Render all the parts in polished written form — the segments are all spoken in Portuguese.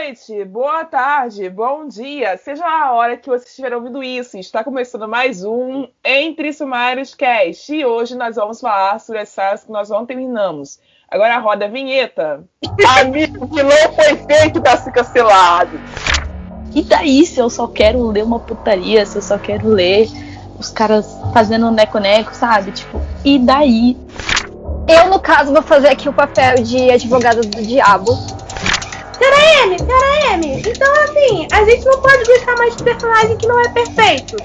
noite, boa tarde, bom dia, seja a hora que você estiver ouvindo isso. Está começando mais um Entre Sumários Cast e hoje nós vamos falar sobre as sagas que nós não terminamos. Agora roda a vinheta. Amigo, que não foi feito para ser cancelado. E daí se eu só quero ler uma putaria, se eu só quero ler os caras fazendo neco-neco, sabe? Tipo, e daí? Eu, no caso, vou fazer aqui o papel de advogada do diabo. Pera, M. Então, assim, a gente não pode gostar mais de personagem que não é perfeito.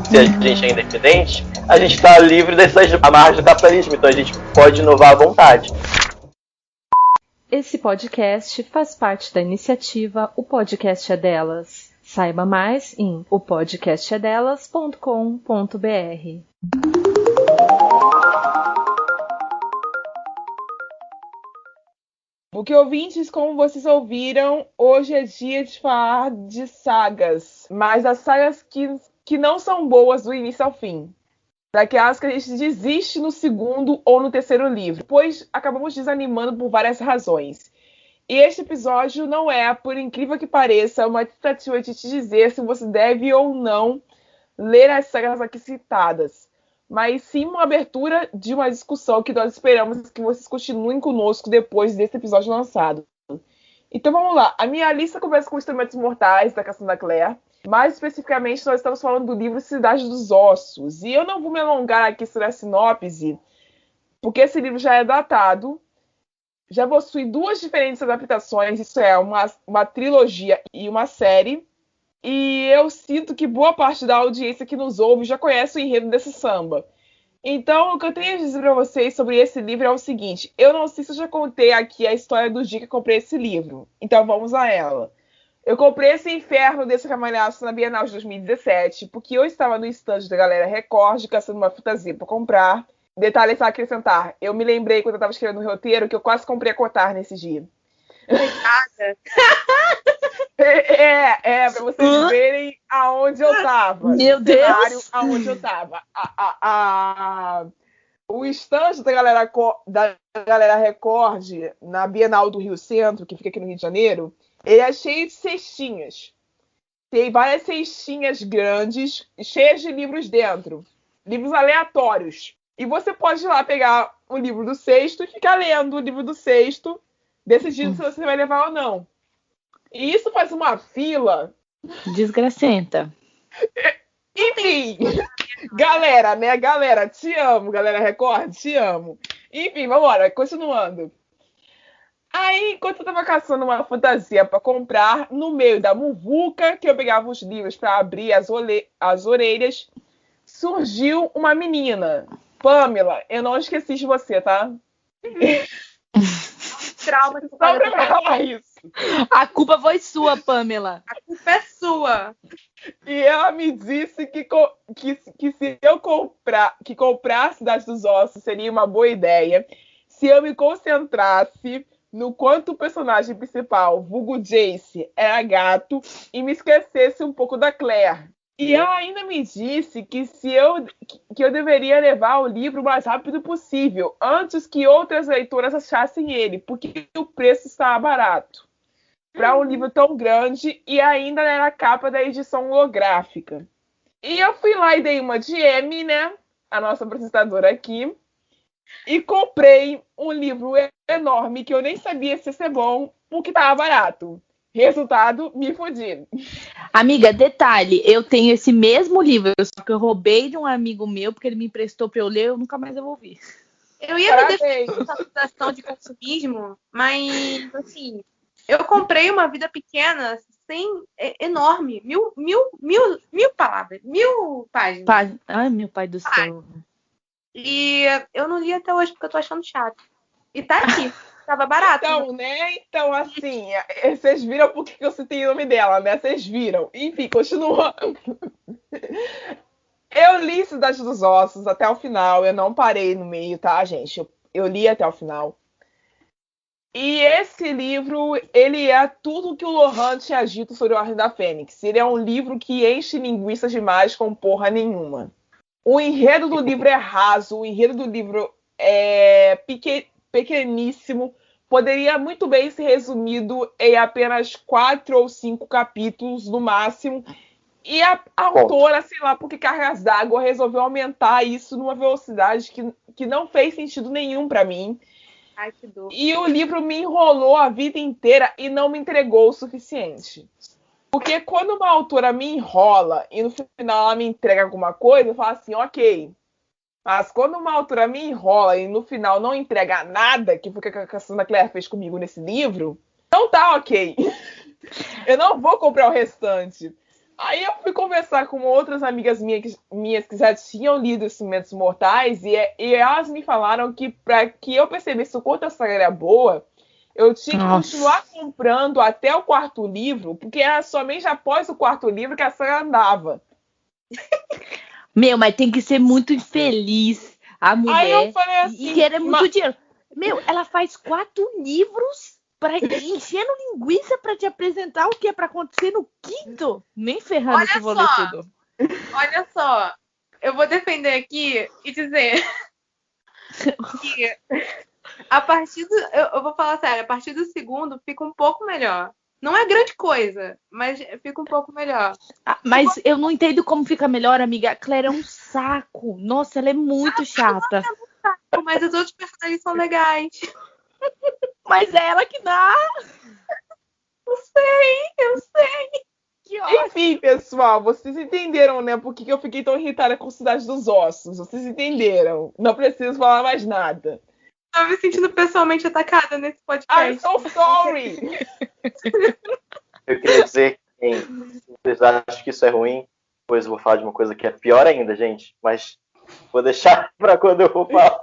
Se a gente é independente, a gente tá livre dessas amarras do capitalismo, então a gente pode inovar à vontade. Esse podcast faz parte da iniciativa O Podcast é Delas. Saiba mais em opodcastedelas.com.br. Porque, ouvintes, como vocês ouviram, hoje é dia de falar de sagas, mas das sagas que não são boas do início ao fim. Daquelas que a gente desiste no segundo ou no terceiro livro, pois acabamos desanimando por várias razões. E este episódio não é, por incrível que pareça, uma tentativa de te dizer se você deve ou não ler as sagas aqui citadas, mas sim uma abertura de uma discussão que nós esperamos que vocês continuem conosco depois desse episódio lançado. Então vamos lá. A minha lista começa com Instrumentos Mortais, da Cassandra Clare. Mais especificamente, nós estamos falando do livro Cidade dos Ossos. E eu não vou me alongar aqui sobre a sinopse, porque esse livro já é datado, já possui duas diferentes adaptações, isso é, uma trilogia e uma série. E eu sinto que boa parte da audiência que nos ouve já conhece o enredo desse samba. Então, o que eu tenho a dizer para vocês sobre esse livro é o seguinte. Eu não sei se eu já contei aqui a história do dia que eu comprei esse livro. Então, vamos a ela. Eu comprei esse inferno desse camalhaço na Bienal de 2017, porque eu estava no estande da Galera Record, caçando uma fantasia para comprar. Detalhe a acrescentar. Eu me lembrei, quando eu estava escrevendo o roteiro, que eu quase comprei a Cotar nesse dia. Coitada. Pra vocês verem aonde eu tava. Meu Deus! Aonde eu tava. O estande da Galera Record, na Bienal do Rio Centro, que fica aqui no Rio de Janeiro, ele é cheio de cestinhas. Tem várias cestinhas grandes, cheias de livros dentro. Livros aleatórios. E você pode ir lá pegar o livro do sexto e ficar lendo o livro do sexto, decidindo se você vai levar ou não. E isso faz uma fila. Desgracenta. Enfim, galera, né? Galera, te amo, Galera Record, te amo. Enfim, vamos embora, continuando. Aí, enquanto eu tava caçando uma fantasia para comprar, no meio da muvuca, que eu pegava os livros para abrir as orelhas, surgiu uma menina. Pamela, eu não esqueci de você, tá? Trauma que Só pra falar isso. A culpa foi sua, Pamela. A culpa é sua. E ela me disse que se eu comprar Cidade dos Ossos seria uma boa ideia se eu me concentrasse no quanto o personagem principal, vulgo Jace, era gato e me esquecesse um pouco da Claire. E ela ainda me disse que eu deveria levar o livro o mais rápido possível, antes que outras leitoras achassem ele, porque o preço estava barato para um livro tão grande e ainda era a capa da edição holográfica. E eu fui lá e dei uma de M, né, a nossa apresentadora aqui, e comprei um livro enorme que eu nem sabia se ia ser bom, porque estava barato. Resultado, me fodi. Amiga, detalhe, eu tenho esse mesmo livro, só que eu roubei de um amigo meu, porque ele me emprestou pra eu ler, eu nunca mais devolvi. Eu ia me defender dessa situação de consumismo, mas, assim, eu comprei Uma Vida Pequena, enorme, mil palavras, 1000 páginas. Ai, meu pai do céu. E eu não li até hoje, porque eu tô achando chato. E tá aqui. Tava barato. Então, né? Então, assim, vocês viram por que eu citei o nome dela, né? Vocês viram. Enfim, continuando. Eu li Cidade dos Ossos até o final. Eu não parei no meio, tá, gente? Eu li até o final. E esse livro, ele é tudo que o Lohan tinha dito sobre a Ordem da Fênix. Ele é um livro que enche linguiça demais com porra nenhuma. O enredo do livro é raso, o enredo do livro é pequeníssimo, poderia muito bem ser resumido em apenas 4 ou 5 capítulos no máximo. E a autora, sei lá, por que cargas d'água, resolveu aumentar isso numa velocidade que não fez sentido nenhum para mim. Ai, que dor. E o livro me enrolou a vida inteira e não me entregou o suficiente. Porque quando uma autora me enrola e no final ela me entrega alguma coisa, eu falo assim, ok. Mas quando uma autora me enrola e no final não entrega nada, que foi o que a Cassandra Clare fez comigo nesse livro, não tá ok. Eu não vou comprar o restante. Aí eu fui conversar com outras amigas minhas que já tinham lido Instrumentos Mortais e elas me falaram que para que eu percebesse o quanto a saga era boa, eu tinha que continuar comprando até o 4º livro, porque era somente após o 4º livro que a saga andava. Meu, mas tem que ser muito infeliz a mulher. Aí eu falei assim, e querer muito dinheiro. Meu, ela faz 4 livros enchendo linguiça pra te apresentar o que é pra acontecer no 5º. Nem ferrando Olha que eu vou ler tudo. Olha só, eu vou defender aqui e dizer que a partir do... Eu vou falar sério, a partir do 2º fica um pouco melhor. Não é grande coisa, mas fica um pouco melhor. Mas eu não entendo como fica melhor, amiga. A Claire é um saco. Nossa, ela é muito chata. Mas os outros personagens são legais. Mas é ela que dá. Eu sei. Que ótimo. Enfim, pessoal, vocês entenderam, né? Por que eu fiquei tão irritada com Cidade dos Ossos. Vocês entenderam. Não preciso falar mais nada. Tô me sentindo pessoalmente atacada nesse I'm podcast. so sorry! Eu queria dizer que vocês acham que isso é ruim, depois eu vou falar de uma coisa que é pior ainda, gente. Mas vou deixar pra quando eu for falar.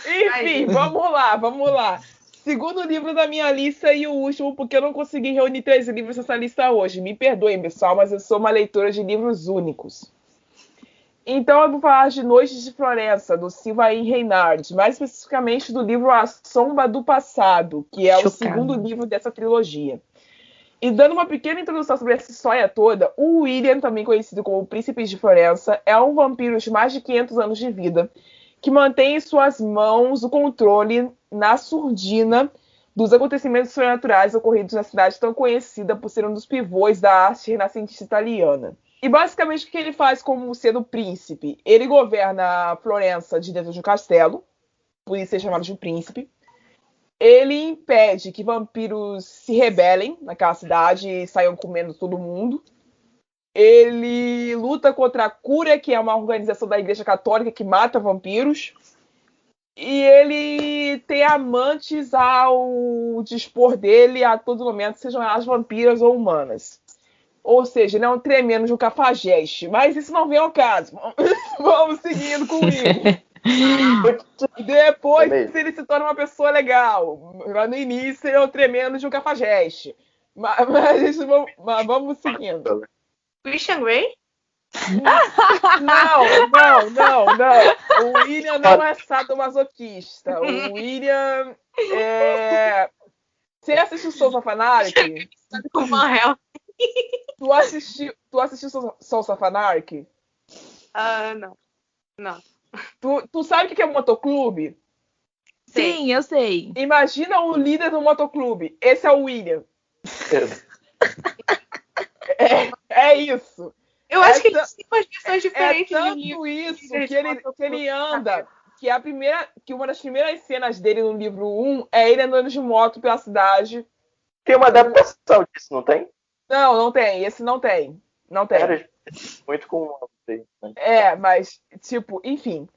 Enfim, vamos lá. Segundo livro da minha lista e o último, porque eu não consegui reunir 13 livros nessa lista hoje. Me perdoem, pessoal, mas eu sou uma leitora de livros únicos. Então eu vou falar de Noites de Florença, do Sylvain Reynard, mais especificamente do livro A Sombra do Passado, que é o segundo livro dessa trilogia. E dando uma pequena introdução sobre essa história toda, o William, também conhecido como o Príncipe de Florença, é um vampiro de mais de 500 anos de vida, que mantém em suas mãos o controle na surdina dos acontecimentos sobrenaturais ocorridos na cidade tão conhecida por ser um dos pivôs da arte renascentista italiana. E basicamente o que ele faz como sendo príncipe? Ele governa Florença de dentro de um castelo, por isso é chamado de príncipe. Ele impede que vampiros se rebelem naquela cidade e saiam comendo todo mundo. Ele luta contra a Cúria, que é uma organização da Igreja Católica que mata vampiros. E ele tem amantes ao dispor dele a todo momento, sejam elas vampiras ou humanas. Ou seja, ele é um tremendo de um cafajeste. Mas isso não vem ao caso. Vamos seguindo com ele. Depois ele se torna uma pessoa legal. Mas no início ele é um tremendo de um cafajeste. Mas vamos seguindo. Christian Grey? Não. O William não é sadomasoquista. O William é... Você assistiu Souls of Anarchy? Com Van Helsing. Tu assistiu Souls of Anarchy? Não. Tu sabe o que é um motoclube? Sim, eu sei. Imagina o líder do motoclube. Esse é o William. É isso. Eu acho que eles têm umas versões diferentes. É tanto isso que ele anda, que uma das primeiras cenas dele no livro 1 é ele andando de moto pela cidade. Tem uma adaptação disso, não tem? Não tem. Esse não tem. Não tem. Era muito comum. Mas, enfim.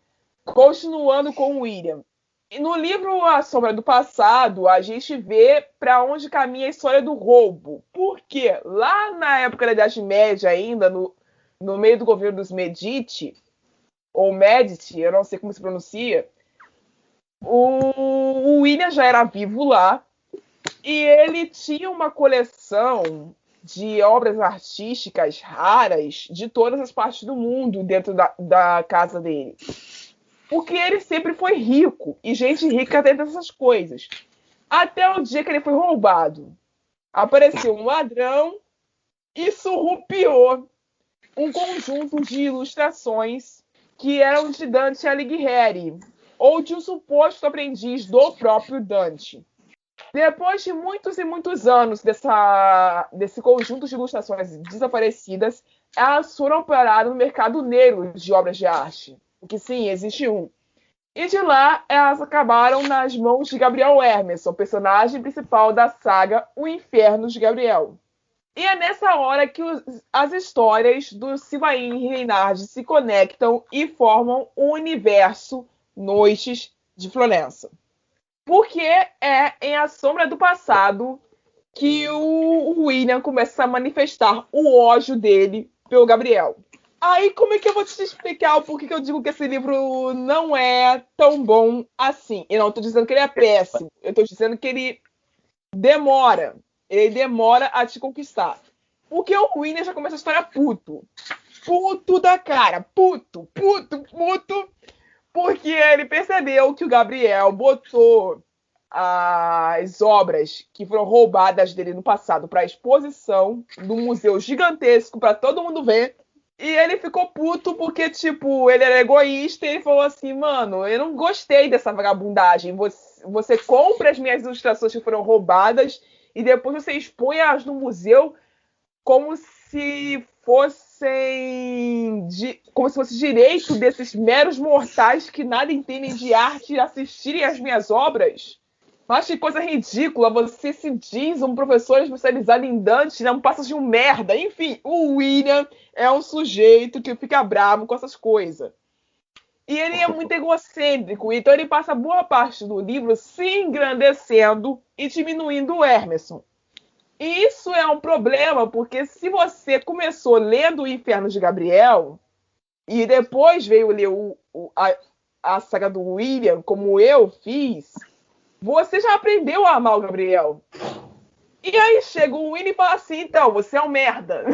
Continuando com o William. E no livro A Sombra do Passado, a gente vê para onde caminha a história do roubo. Porque lá na época da Idade Média ainda, no meio do governo dos Medici, ou Medici, eu não sei como se pronuncia, o William já era vivo lá e ele tinha uma coleção de obras artísticas raras de todas as partes do mundo dentro da casa dele. Porque ele sempre foi rico. E gente rica tem essas coisas. Até o dia que ele foi roubado. Apareceu um ladrão e surrupiou um conjunto de ilustrações que eram de Dante Alighieri. Ou de um suposto aprendiz do próprio Dante. Depois de muitos e muitos anos desse conjunto de ilustrações desaparecidas, elas foram paradas no mercado negro de obras de arte. Porque sim, existe um. E de lá, elas acabaram nas mãos de Gabriel Hermanson, personagem principal da saga O Inferno de Gabriel. E é nessa hora que as histórias do Silvain e Reinhard se conectam e formam o universo Noites de Florença. Porque é em A Sombra do Passado que o William começa a manifestar o ódio dele pelo Gabriel. Aí, como é que eu vou te explicar o porquê que eu digo que esse livro não é tão bom assim? Eu não estou dizendo que ele é péssimo. Eu estou dizendo que ele demora. Ele demora a te conquistar. Porque o William já começa a história puto. Puto da cara. Puto. Porque ele percebeu que o Gabriel botou as obras que foram roubadas dele no passado para exposição num museu gigantesco para todo mundo ver. E ele ficou puto porque, tipo, ele era egoísta e ele falou assim, mano, eu não gostei dessa vagabundagem. Você compra as minhas ilustrações que foram roubadas e depois você expõe elas no museu como se fosse direito desses meros mortais que nada entendem de arte assistirem às minhas obras. Mas que coisa ridícula, você se diz um professor especializado em Dante, não passa de um merda. Enfim, o William é um sujeito que fica bravo com essas coisas. E ele é muito egocêntrico, então ele passa boa parte do livro se engrandecendo e diminuindo o Hermanson. E isso é um problema, porque se você começou lendo O Inferno de Gabriel e depois veio ler a saga do William, como eu fiz, você já aprendeu a amar o Gabriel. E aí chega o William e fala assim, então, você é um merda.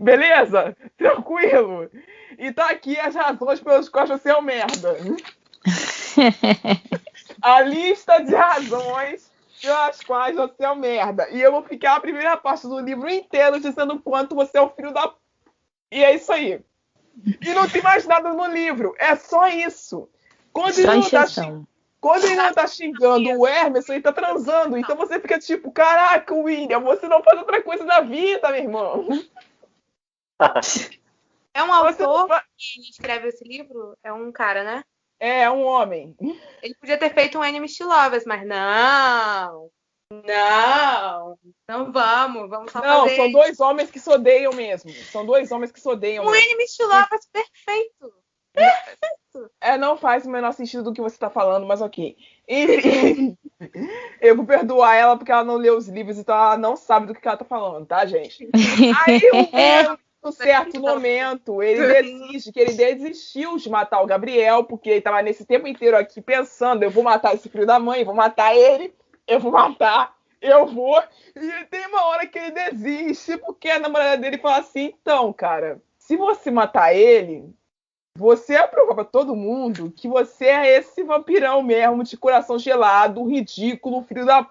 Beleza? Tranquilo. E tá aqui as razões pelas quais você é um merda. A lista de razões pelas quais você é um merda. E eu vou ficar a primeira parte do livro inteiro dizendo o quanto você é um filho da... E é isso aí. E não tem mais nada no livro. É só isso. Quando ele não tá xingando o Hermanson, ele tá transando. Então você fica tipo, caraca, William, você não faz outra coisa na vida, meu irmão. É um autor que escreve esse livro? É um cara, né? É um homem. Ele podia ter feito um Enemies to Lovers, mas não vamos só não, fazer... são dois homens que se odeiam mesmo. São dois homens que se odeiam um mesmo. Enemies to Lovers perfeito. Não faz o menor sentido do que você tá falando, mas ok. Enfim, eu vou perdoar ela porque ela não leu os livros, então ela não sabe do que ela tá falando, tá, gente? Aí, em um certo momento, ele decide que ele desistiu de matar o Gabriel, porque ele tava nesse tempo inteiro aqui pensando, eu vou matar esse filho da mãe, vou matar ele, eu vou. E tem uma hora que ele desiste, porque a namorada dele fala assim, então, cara, se você matar ele... Você aprovou pra todo mundo que você é esse vampirão mesmo, de coração gelado, ridículo, filho da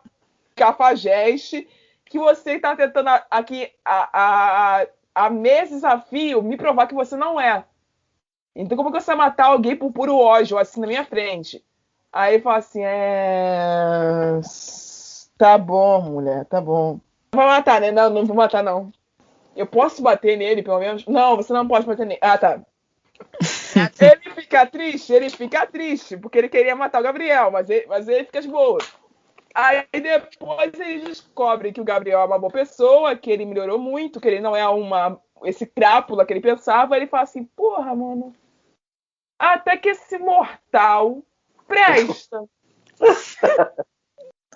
cafajeste, que você tá tentando aqui há meses a fio me provar que você não é. Então como que você vai matar alguém por puro ódio, assim, na minha frente? Aí ele fala assim, tá bom, mulher, tá bom. Não vai matar, né? Não vou matar, não. Eu posso bater nele, pelo menos? Não, você não pode bater nele. Ah, tá. Ele fica triste, porque ele queria matar o Gabriel, mas ele fica de boa. Aí depois ele descobre que o Gabriel é uma boa pessoa, que ele melhorou muito, que ele não é esse crápula que ele pensava. Ele fala assim, porra, mano, até que esse mortal presta.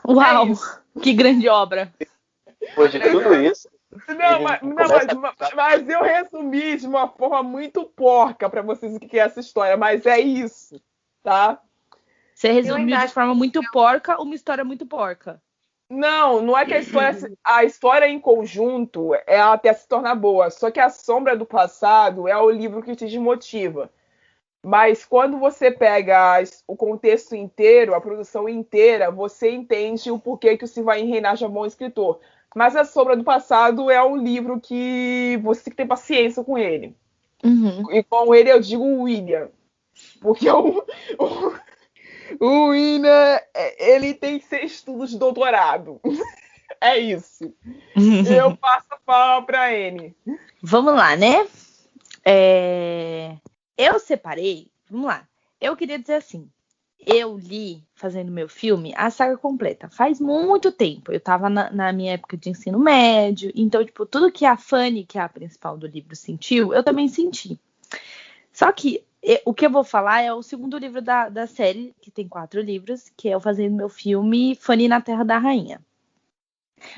Uau, que grande obra. Depois de tudo isso... Mas eu resumi de uma forma muito porca pra vocês o que é essa história, mas é isso, tá? Você resumiu de forma muito porca uma história muito porca. Não é que a história em conjunto ela até se torna boa, só que A Sombra do Passado é o livro que te desmotiva. Mas quando você pega o contexto inteiro, a produção inteira, você entende o porquê que o Silvain Reinhard é um bom escritor. Mas A Sombra do Passado é um livro que você tem que ter paciência com ele. Uhum. E com ele eu digo William. Porque O Ina, ele tem 6 estudos de doutorado. É isso. Eu passo a palavra pra ele. Vamos lá, né? Eu separei. Vamos lá. Eu queria dizer assim. Eu li, fazendo meu filme, a saga completa. Faz muito tempo. Eu tava na minha época de ensino médio. Então, tipo, tudo que a Fanny, que é a principal do livro, sentiu, eu também senti. Só que o que eu vou falar é o segundo livro da série, que tem 4 livros, que é eu fazendo meu filme Fanny na Terra da Rainha.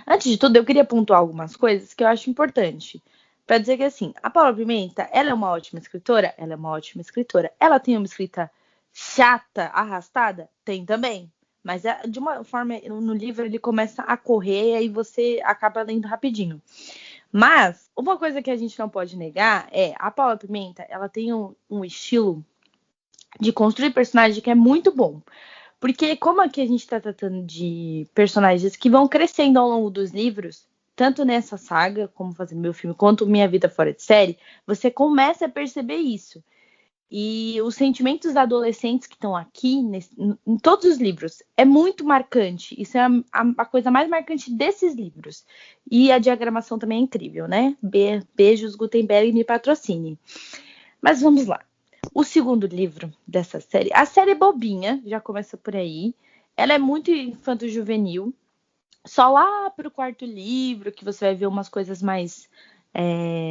Antes de tudo, eu queria pontuar algumas coisas que eu acho importante. Pra dizer que, assim, a Paula Pimenta, ela é uma ótima escritora? Ela é uma ótima escritora. Ela tem uma escrita chata, arrastada? Tem também. Mas de uma forma, no livro ele começa a correr e aí você acaba lendo rapidinho. Mas, uma coisa que a gente não pode negar é a Paula Pimenta, ela tem um estilo de construir personagem que é muito bom. Porque como aqui a gente está tratando de personagens que vão crescendo ao longo dos livros, tanto nessa saga, como Fazendo Meu Filme, quanto Minha Vida Fora de Série, você começa a perceber isso. E os sentimentos adolescentes que estão aqui, em todos os livros, é muito marcante. Isso é a coisa mais marcante desses livros. E a diagramação também é incrível, né? Beijos, Gutenberg, me patrocine. Mas vamos lá. O segundo livro dessa série, a série é bobinha, já começa por aí. Ela é muito infanto-juvenil. Só lá pro 4º livro que você vai ver umas coisas mais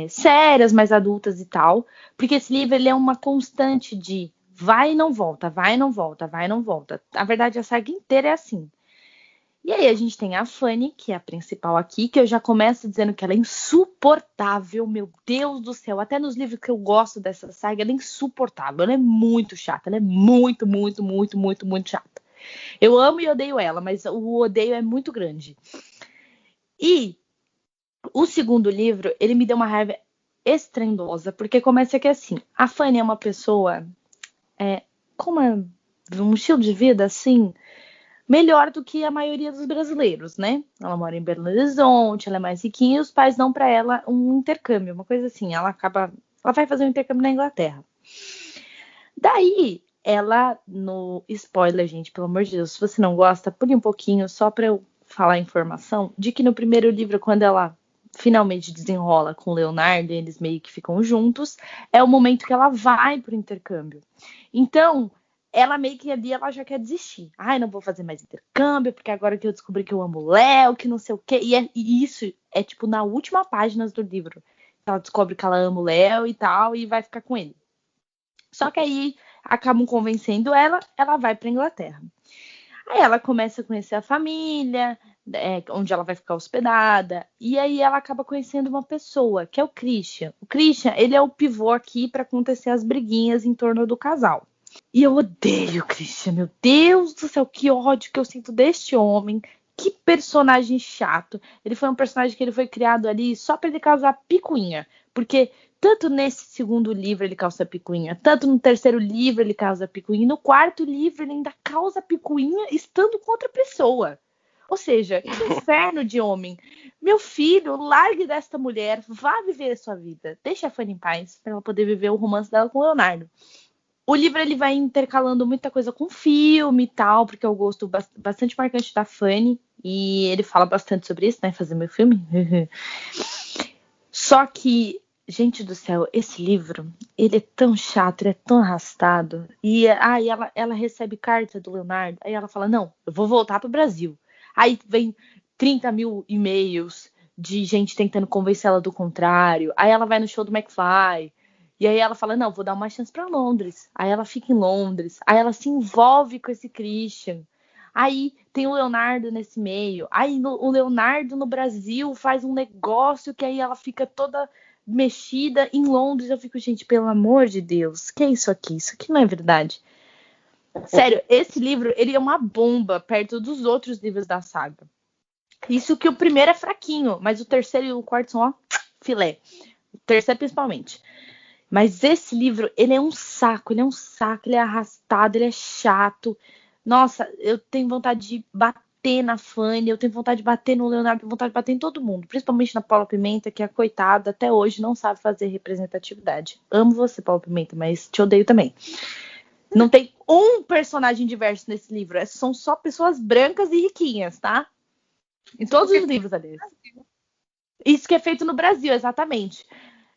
sérias, mais adultas e tal. Porque esse livro ele é uma constante de vai e não volta, vai e não volta, vai e não volta. Na verdade, a saga inteira é assim. E aí a gente tem a Fanny, que é a principal aqui, que eu já começo dizendo que ela é insuportável, meu Deus do céu. Até nos livros que eu gosto dessa saga, ela é insuportável. Ela é muito chata, ela é muito, muito, muito, muito, muito chata. Eu amo e odeio ela, mas o odeio é muito grande. E o segundo livro, ele me deu uma raiva estrendosa, porque começa que assim, a Fanny é uma pessoa com um estilo de vida assim, melhor do que a maioria dos brasileiros, né? Ela mora em Belo Horizonte, ela é mais riquinha e os pais dão para ela um intercâmbio, uma coisa assim. Ela vai fazer um intercâmbio na Inglaterra. Daí, ela, no spoiler, gente, pelo amor de Deus, se você não gosta, pule um pouquinho só para eu falar a informação de que no primeiro livro, quando ela finalmente desenrola com o Leonardo, eles meio que ficam juntos, é o momento que ela vai pro intercâmbio. Então, ela meio que ali, ela já quer desistir. Ai, não vou fazer mais intercâmbio, porque agora que eu descobri que eu amo o Léo, que não sei o quê. E isso é, tipo, na última página do livro. Ela descobre que ela ama o Léo e tal, e vai ficar com ele. Só que aí, acabam convencendo ela vai pra Inglaterra. Aí ela começa a conhecer a família, onde ela vai ficar hospedada. E aí ela acaba conhecendo uma pessoa, que é o Christian. O Christian, ele é o pivô aqui para acontecer as briguinhas em torno do casal. E eu odeio o Christian, meu Deus do céu, que ódio que eu sinto deste homem. Que personagem chato. Ele foi um personagem que ele foi criado ali só para ele causar picuinha. Porque tanto nesse segundo livro ele causa picuinha, tanto no terceiro livro ele causa picuinha, e no 4º livro ele ainda causa picuinha estando com outra pessoa. Ou seja, que inferno de homem. Meu filho, largue desta mulher, vá viver a sua vida. Deixa a Fanny em paz, para ela poder viver o romance dela com o Leonardo. O livro ele vai intercalando muita coisa com filme e tal, porque eu gosto bastante marcante da Fanny, e ele fala bastante sobre isso, né, fazer meu filme. Só que, gente do céu, esse livro, ele é tão chato, ele é tão arrastado, e aí ela recebe carta do Leonardo, aí ela fala, não, eu vou voltar pro Brasil. Aí vem 30 mil e-mails de gente tentando convencer ela do contrário, aí ela vai no show do McFly, e aí ela fala, não, vou dar uma chance para Londres. Aí ela fica em Londres. Aí ela se envolve com esse Christian. Aí tem o Leonardo nesse meio. Aí o Leonardo no Brasil faz um negócio que aí ela fica toda mexida em Londres. Eu fico, gente, pelo amor de Deus, que é isso aqui? Isso aqui não é verdade. Sério, esse livro, ele é uma bomba perto dos outros livros da saga. Isso que o primeiro é fraquinho, mas o terceiro e o 4º são, ó, filé. O terceiro principalmente. Mas esse livro, ele é um saco, ele é arrastado, ele é chato. Nossa, eu tenho vontade de bater na Fanny, eu tenho vontade de bater no Leonardo, eu tenho vontade de bater em todo mundo. Principalmente na Paula Pimenta, que é coitada, até hoje não sabe fazer representatividade. Amo você, Paula Pimenta, mas te odeio também. Não tem um personagem diverso nesse livro. São só pessoas brancas e riquinhas, tá? Em todos os livros, aliás. Isso que é feito no Brasil, exatamente.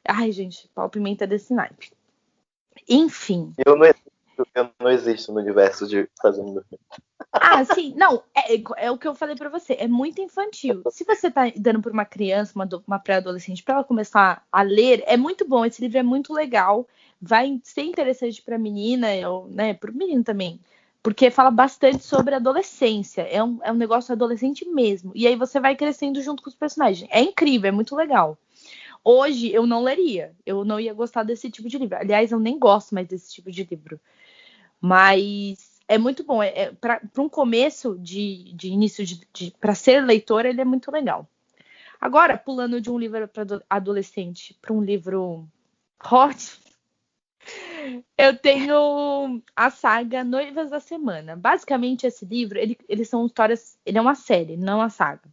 Ai, gente, Pau Pimenta é desse naipe. Enfim. Eu não existo no universo de Fazendo Meu Filho. Ah, sim. Não, é o que eu falei pra você. É muito infantil. Se você tá dando pra uma criança, uma pré-adolescente, pra ela começar a ler, é muito bom. Esse livro é muito legal. Vai ser interessante pra menina, ou, né, pro menino também. Porque fala bastante sobre adolescência. É um negócio adolescente mesmo. E aí você vai crescendo junto com os personagens. É incrível, é muito legal. Hoje eu não leria. Eu não ia gostar desse tipo de livro. Aliás, eu nem gosto mais desse tipo de livro. Mas é muito bom. Para um começo de início para ser leitor, ele é muito legal. Agora, pulando de um livro para adolescente para um livro hot, eu tenho a saga Noivas da Semana. Basicamente, esse livro, eles são histórias. Ele é uma série, não uma saga.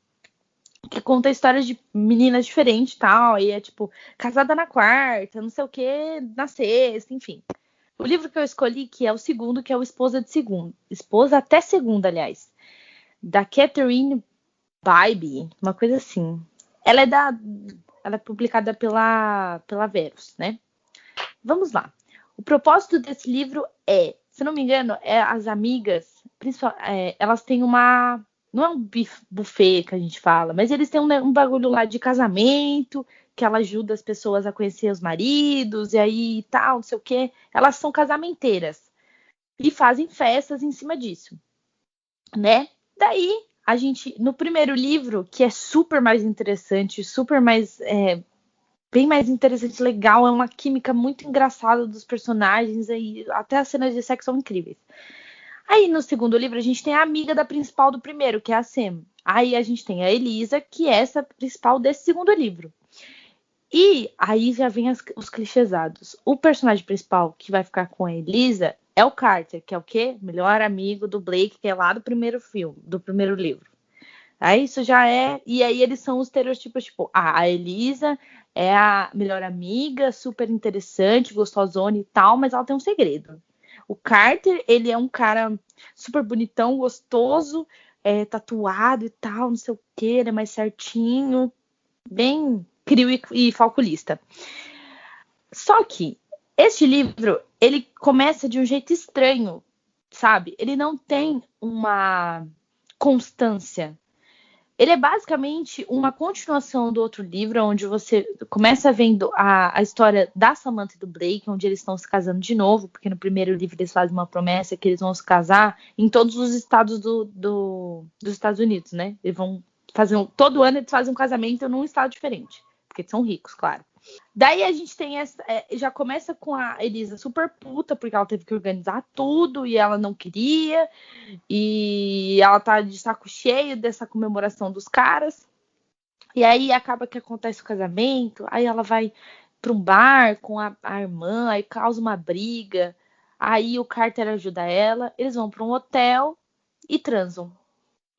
Que conta histórias de meninas diferentes e tal. E é tipo, casada na quarta, não sei o que, na sexta, enfim. O livro que eu escolhi, que é o segundo, que é o Esposa de Segundo. Esposa até Segunda, aliás. Da Catherine Bybee, uma coisa assim. Ela é publicada pela Verus, né? Vamos lá. O propósito desse livro se não me engano, as amigas, elas têm uma... Não é um buffet que a gente fala, mas eles têm um bagulho lá de casamento, que ela ajuda as pessoas a conhecer os maridos, e aí tal, não sei o quê. Elas são casamenteiras e fazem festas em cima disso, né? Daí, a gente, no primeiro livro, que é super mais interessante, super mais... bem mais interessante, legal, é uma química muito engraçada dos personagens, e até as cenas de sexo são incríveis. Aí, no segundo livro, a gente tem a amiga da principal do primeiro, que é a Sam. Aí a gente tem a Elisa, que é essa principal desse segundo livro. E aí já vem os clichêsados. O personagem principal que vai ficar com a Elisa é o Carter, que é o quê? Melhor amigo do Blake, que é lá do primeiro filme, do primeiro livro. Aí isso já é... E aí eles são os estereotipos, tipo, a Elisa é a melhor amiga, super interessante, gostosona e tal, mas ela tem um segredo. O Carter, ele é um cara super bonitão, gostoso, tatuado e tal, não sei o que, ele é mais certinho, bem crio e calculista. Só que este livro, ele começa de um jeito estranho, sabe? Ele não tem uma constância. Ele é basicamente uma continuação do outro livro, onde você começa vendo a história da Samantha e do Blake, onde eles estão se casando de novo, porque no primeiro livro eles fazem uma promessa que eles vão se casar em todos os estados dos Estados Unidos, né? Eles vão fazer todo ano eles fazem um casamento num estado diferente, porque eles são ricos, claro. Daí a gente tem já começa com a Elisa super puta, porque ela teve que organizar tudo e ela não queria, e ela tá de saco cheio dessa comemoração dos caras, e aí acaba que acontece o casamento, aí ela vai para um bar com a irmã, aí causa uma briga, aí o Carter ajuda ela, eles vão para um hotel e transam.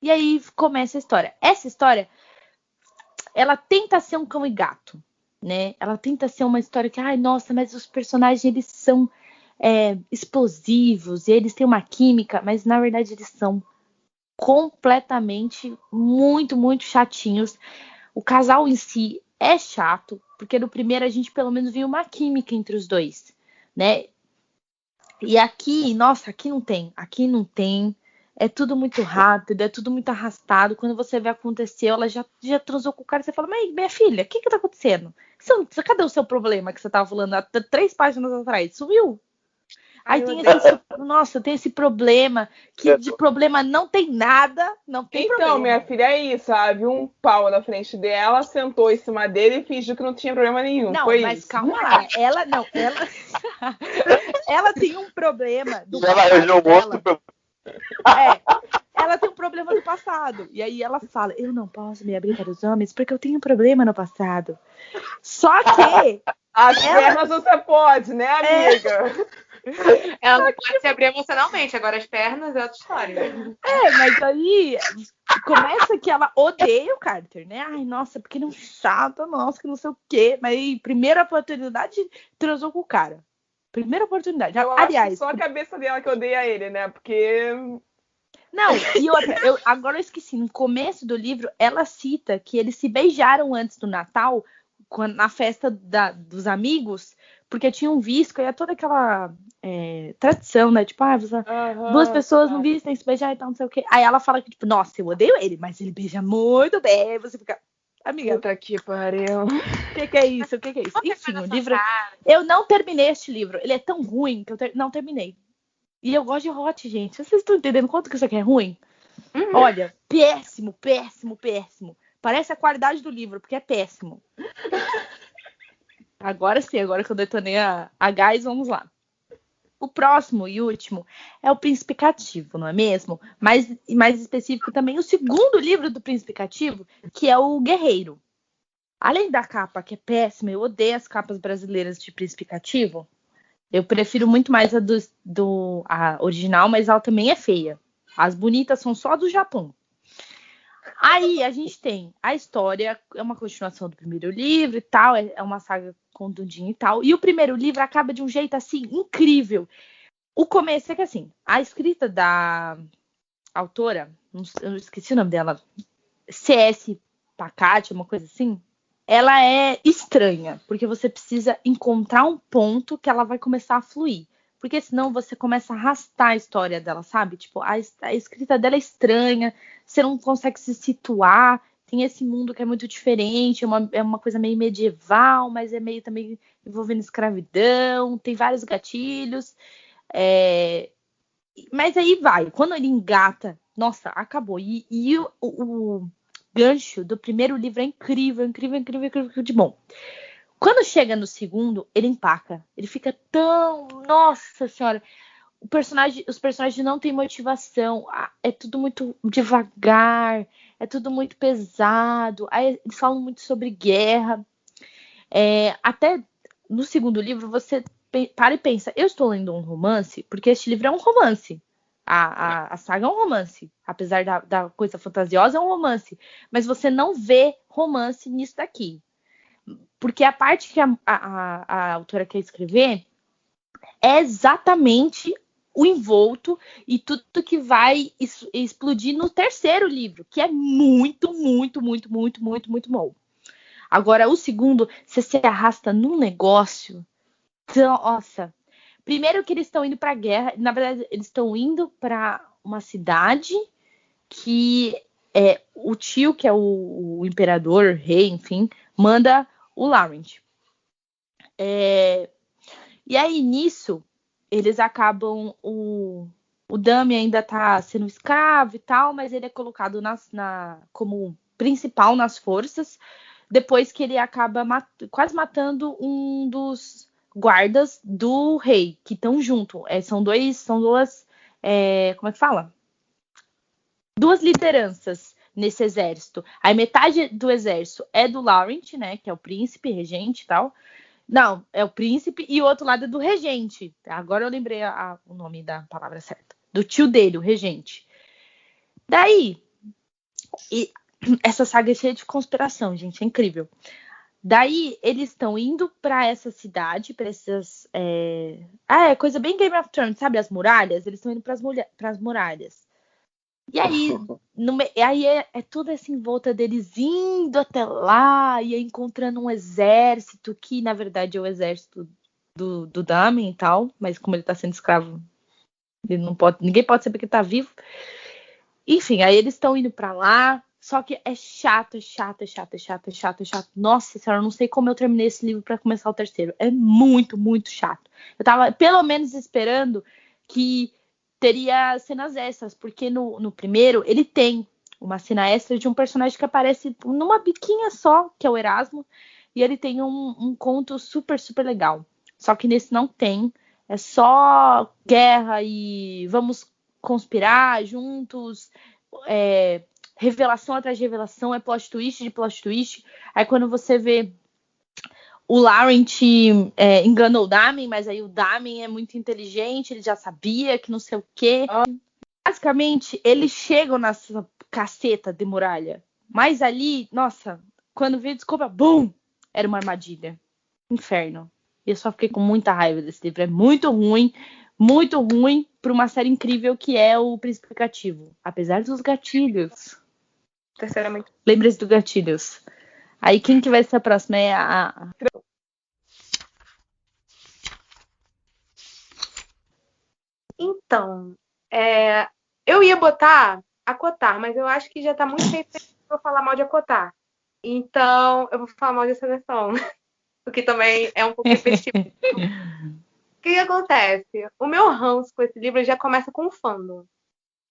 E aí começa a história. Essa história, ela tenta ser um cão e gato, né? Ela tenta ser uma história que, ai, nossa, mas os personagens, eles são explosivos, e eles têm uma química, mas na verdade eles são completamente muito, muito chatinhos. O casal em si é chato, porque no primeiro a gente pelo menos viu uma química entre os dois, né? E aqui, nossa, aqui não tem. É tudo muito rápido, é tudo muito arrastado. Quando você vê acontecer, ela já transou com o cara, você fala, mas minha filha, o que tá acontecendo? Cadê o seu problema que você tava falando há 3 páginas atrás? Sumiu? Aí tem esse problema, que de problema não tem nada, não tem problema. Então, minha filha, é isso, sabe? Um pau na frente dela, sentou em cima dele e fingiu que não tinha problema nenhum. Não, foi mas isso. calma lá. Ela tem um problema do ela arranjou um outro problema. Ela tem um problema no passado. E aí ela fala, eu não posso me abrir para os homens porque eu tenho um problema no passado. Só que... As pernas você pode, né, amiga? Ela não pode se abrir emocionalmente, agora as pernas é outra história. Mas aí começa que ela odeia o Carter, né? Ai, nossa, porque não chato, nossa, que não sei o quê. Mas aí, primeira oportunidade, transou com o cara. Primeira oportunidade. Eu acho Aliás, que só a cabeça dela que odeia ele, né? Porque... não, e outra, agora eu esqueci, no começo do livro, ela cita que eles se beijaram antes do Natal, na festa dos amigos, porque tinham visto, e é toda aquela tradição, né? Tipo, duas pessoas não vistem se beijar e tal, não sei o quê. Aí ela fala que, tipo, nossa, eu odeio ele, mas ele beija muito bem. Aí você fica, amiga, Puta que pariu. o que é isso? O que é isso? Enfim, o livro... Eu não terminei este livro. Ele é tão ruim que eu não terminei. E eu gosto de hot, gente. Vocês estão entendendo quanto que isso aqui é ruim? Olha, péssimo, péssimo, péssimo. Parece a qualidade do livro, porque é péssimo. Agora sim, agora que eu detonei a gás, vamos lá. O próximo e último é o Príncipe Cativo, não é mesmo? Mas mais específico também, o segundo livro do Príncipe Cativo, que é o Guerreiro. Além da capa, que é péssima, eu odeio as capas brasileiras de Príncipe Cativo. Eu prefiro muito mais a original, mas ela também é feia. As bonitas são só do Japão. Aí a gente tem a história, é uma continuação do primeiro livro e tal, é uma saga com Dundin e tal. E o primeiro livro acaba de um jeito assim incrível. O começo é que assim, a escrita da autora, eu esqueci o nome dela, C.S. Pacati, uma coisa assim. Ela é estranha, porque você precisa encontrar um ponto que ela vai começar a fluir. Porque senão você começa a arrastar a história dela, sabe? Tipo, a escrita dela é estranha, você não consegue se situar. Tem esse mundo que é muito diferente, é uma coisa meio medieval, mas é meio também envolvendo escravidão, tem vários gatilhos. Mas aí vai, quando ele engata, nossa, acabou. E o gancho do primeiro livro é incrível, incrível, incrível, incrível de bom. Quando chega no segundo, ele empaca. Ele fica tão... Nossa Senhora! Os personagens não têm motivação. É tudo muito devagar. É tudo muito pesado. Aí eles falam muito sobre guerra. Até no segundo livro, você para e pensa. Eu estou lendo um romance, porque este livro é um romance. A saga é um romance. Apesar da coisa fantasiosa, é um romance. Mas você não vê romance nisso daqui. Porque a parte que a autora quer escrever é exatamente o envolto e tudo que vai explodir no terceiro livro, que é muito, muito, muito, muito, muito, muito bom. Agora, o segundo, você se arrasta num negócio. Nossa. Primeiro que eles estão indo para a guerra. Na verdade, eles estão indo para uma cidade que o tio, que é o imperador, rei, enfim, manda o Laurent. E aí, nisso, eles acabam... O Dami ainda tá sendo escravo e tal, mas ele é colocado como principal nas forças, depois que ele acaba quase matando um dos guardas do rei, que estão junto. São duas... como é que fala? Duas lideranças nesse exército. Aí metade do exército é do Laurent, né, que é o príncipe, regente e tal. Não, é o príncipe e o outro lado é do regente. Agora eu lembrei o nome da palavra certa. Do tio dele, o regente. Daí, essa saga é cheia de conspiração, gente, é incrível. Daí, eles estão indo para essa cidade, para essas... é coisa bem Game of Thrones, sabe? As muralhas, eles estão indo para as muralhas. E aí, é tudo assim em volta deles indo até lá e encontrando um exército que, na verdade, é o exército do Damen e tal, mas como ele tá sendo escravo, ninguém pode saber que ele tá vivo. Enfim, aí eles estão indo pra lá, só que é chato. Nossa senhora, eu não sei como eu terminei esse livro pra começar o terceiro. É muito, muito chato. Eu tava pelo menos esperando que teria cenas extras, porque no primeiro ele tem uma cena extra de um personagem que aparece numa biquinha só, que é o Erasmo, e ele tem um conto super, super legal. Só que nesse não tem, é só guerra e vamos conspirar juntos, revelação atrás de revelação, é plot twist de plot twist. Aí quando você vê o Laurent enganou o Damen, mas aí o Damen é muito inteligente, ele já sabia que não sei o quê. Basicamente, eles chegam nessa caceta de muralha. Mas ali, nossa, quando veio desculpa, bum! Era uma armadilha. Inferno. E eu só fiquei com muita raiva desse livro. É muito ruim para uma série incrível que é o Príncipe Cativo. Apesar dos gatilhos. Terceiramente. Lembre-se dos gatilhos. Aí quem que vai ser a próxima? É a... Então, eu ia botar Acotar, mas eu acho que já tá muito repetitivo eu falar mal de Acotar. Então, eu vou falar mal de Seleção. O que também é um pouco repetitivo. O que acontece? O meu ranço com esse livro já começa com o fandom.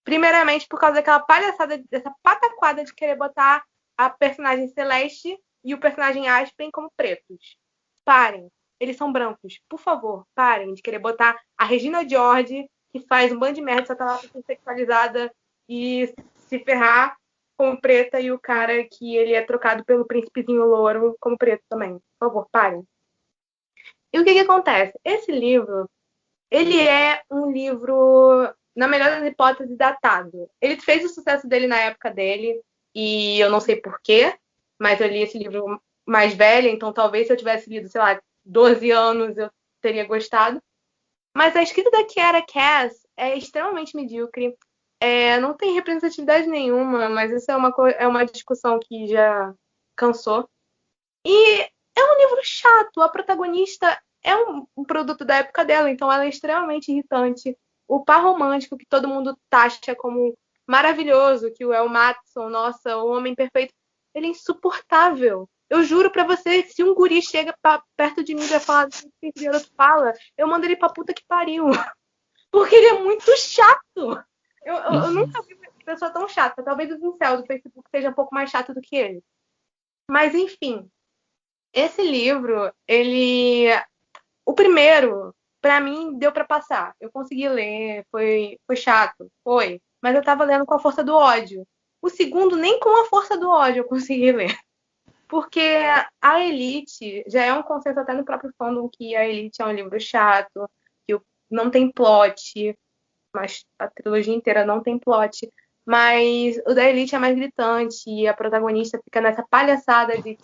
Primeiramente, por causa daquela palhaçada, dessa pataquada de querer botar a personagem Celeste e o personagem Aspen como pretos. Parem. Eles são brancos. Por favor, parem de querer botar a Regina George, que faz um bando de merda, só tá lá sexualizada e se ferrar como preta, e o cara que ele é trocado pelo príncipezinho louro como preto também. Por favor, parem. E o que acontece? Esse livro, ele é um livro, na melhor das hipóteses, datado. Ele fez o sucesso dele na época dele, e eu não sei porquê, mas eu li esse livro mais velha, então talvez se eu tivesse lido, sei lá, 12 anos, eu teria gostado. Mas a escrita da Kiera Cass é extremamente medíocre. Não tem representatividade nenhuma, mas isso é uma discussão que já cansou. E é um livro chato. A protagonista é um produto da época dela, então ela é extremamente irritante. O par romântico, que todo mundo taxa como maravilhoso, que o El Matson, nossa, o homem perfeito, ele é insuportável. Eu juro pra você, se um guri chega perto de mim e vai falar do que esse garoto fala, eu mando ele pra puta que pariu. Porque ele é muito chato. Eu nunca vi uma pessoa tão chata. Talvez o incel do Facebook seja um pouco mais chato do que ele. Mas, enfim. Esse livro, o primeiro, pra mim, deu pra passar. Eu consegui ler, foi chato, foi. Mas eu tava lendo com a força do ódio. O segundo, nem com a força do ódio eu consegui ler. Porque a Elite, já é um consenso até no próprio fandom que a Elite é um livro chato, que não tem plot, mas a trilogia inteira não tem plot. Mas o da Elite é mais gritante e a protagonista fica nessa palhaçada de que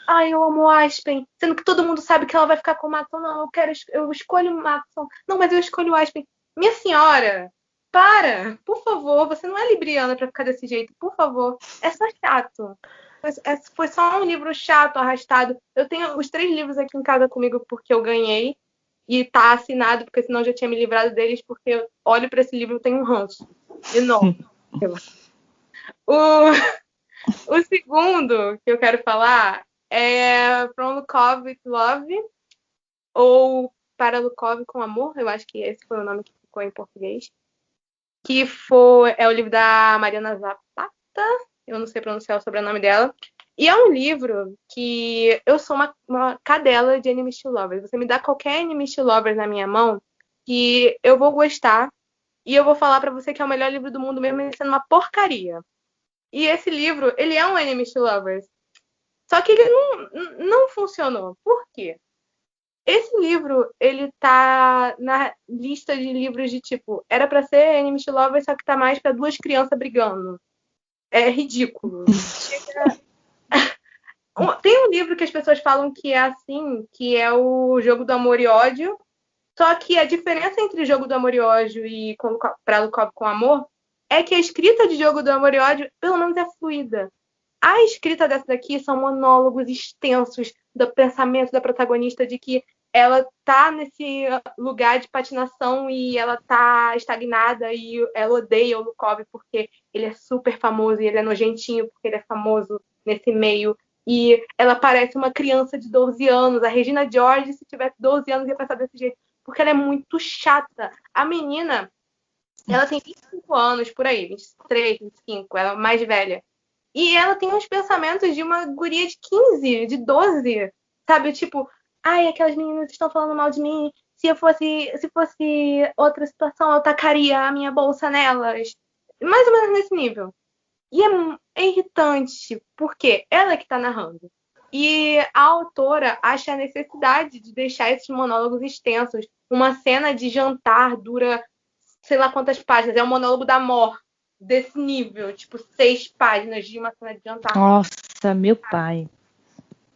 ai, eu amo Aspen, sendo que todo mundo sabe que ela vai ficar com o Matson. Não, eu escolho o Matson. Não, mas eu escolho o Aspen. Minha senhora, para, por favor, você não é libriana pra ficar desse jeito, por favor. É só chato. Foi só um livro chato, arrastado. Eu tenho os 3 livros aqui em casa comigo porque eu ganhei. E tá assinado, porque senão eu já tinha me livrado deles, porque eu olho pra esse livro e tenho um ranço enorme. O segundo que eu quero falar é From Lukov with Love, ou Para Lukov com Amor, eu acho que esse foi o nome que ficou em português. Que é o livro da Mariana Zapata, eu não sei pronunciar o sobrenome dela. E é um livro que eu sou uma cadela de Enemies to Lovers. Você me dá qualquer Enemies to Lovers na minha mão que eu vou gostar e eu vou falar pra você que é o melhor livro do mundo mesmo ele sendo uma porcaria. E esse livro, ele é um Enemies to Lovers. Só que ele não funcionou. Por quê? Esse livro, ele tá na lista de livros de tipo, era pra ser Enemies to Lovers, só que tá mais pra 2 crianças brigando. É ridículo. Tem um livro que as pessoas falam que é assim, que é o Jogo do Amor e Ódio. Só que a diferença entre Jogo do Amor e Ódio e Pra Lukov com Amor é que a escrita de Jogo do Amor e Ódio, pelo menos, é fluida. A escrita dessa daqui são monólogos extensos do pensamento da protagonista de que ela tá nesse lugar de patinação e ela tá estagnada e ela odeia o Lukov porque ele é super famoso e ele é nojentinho porque ele é famoso nesse meio. E ela parece uma criança de 12 anos. A Regina George, se tivesse 12 anos, ia pensar desse jeito. Porque ela é muito chata. A menina, ela tem 25 anos, por aí. 23, 25. Ela é mais velha. E ela tem uns pensamentos de uma guria de 15, de 12. Sabe? Tipo, ai, aquelas meninas estão falando mal de mim. Se fosse outra situação, eu tacaria a minha bolsa nelas. Mais ou menos nesse nível. E é irritante, porque ela é que está narrando. E a autora acha a necessidade de deixar esses monólogos extensos. Uma cena de jantar dura sei lá quantas páginas. É um monólogo da morte desse nível. Tipo, 6 páginas de uma cena de jantar. Nossa, meu pai.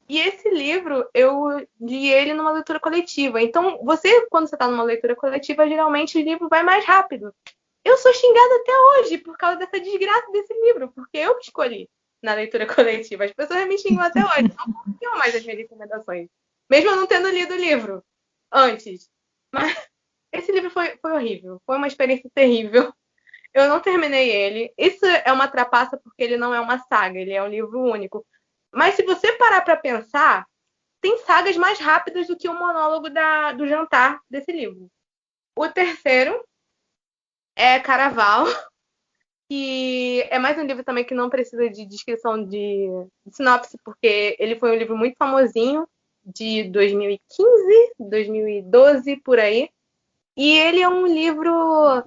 E esse livro, eu li ele numa leitura coletiva. Então, quando você está numa leitura coletiva, geralmente o livro vai mais rápido. Eu sou xingada até hoje por causa dessa desgraça desse livro, porque eu que escolhi na leitura coletiva. As pessoas me xingam até hoje, não confiam mais as minhas recomendações. Mesmo eu não tendo lido o livro antes. Mas esse livro foi horrível. Foi uma experiência terrível. Eu não terminei ele. Isso é uma trapaça porque ele não é uma saga, ele é um livro único. Mas se você parar para pensar, tem sagas mais rápidas do que o monólogo do jantar desse livro. O terceiro é Caraval, que é mais um livro também que não precisa de descrição de sinopse, porque ele foi um livro muito famosinho, de 2015, 2012, por aí. E ele é um livro,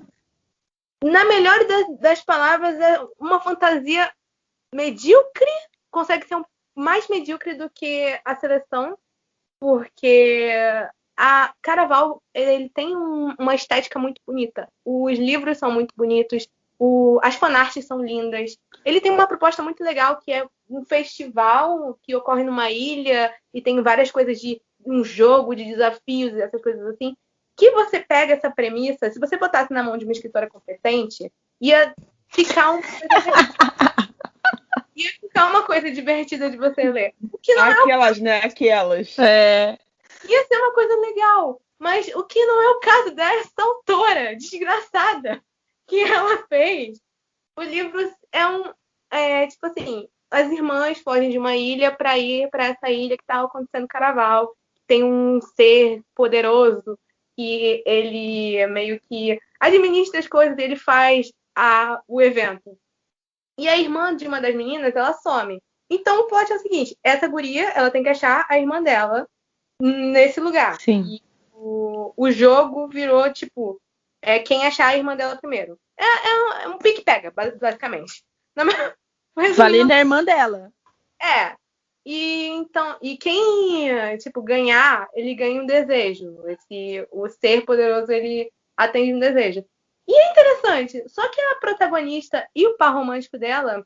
na melhor das palavras, é uma fantasia medíocre, consegue ser mais medíocre do que a Seleção, porque a Caraval, ele tem uma estética muito bonita. Os livros são muito bonitos, as fanarts são lindas. Ele tem uma proposta muito legal, que é um festival que ocorre numa ilha e tem várias coisas de um jogo, de desafios, essas coisas assim. Que você pega essa premissa, se você botasse na mão de uma escritora competente, ia ficar uma coisa divertida de você ler. O que não Aquelas, né? Aquelas. Ia ser uma coisa legal. Mas o que não é o caso dessa autora desgraçada que ela fez. O livro tipo assim, as irmãs fogem de uma ilha para ir para essa ilha que está acontecendo Caraval. Tem um ser poderoso que ele meio que administra as coisas, ele faz o evento. E a irmã de uma das meninas, ela some. Então o plot é o seguinte, essa guria, ela tem que achar a irmã dela nesse lugar. Sim. E o jogo virou, tipo, quem achar a irmã dela primeiro. É um pique-pega, basicamente. Valendo a irmã dela. E quem, tipo, ganhar, ele ganha um desejo. O ser poderoso, ele atende um desejo. E é interessante, só que a protagonista e o par romântico dela,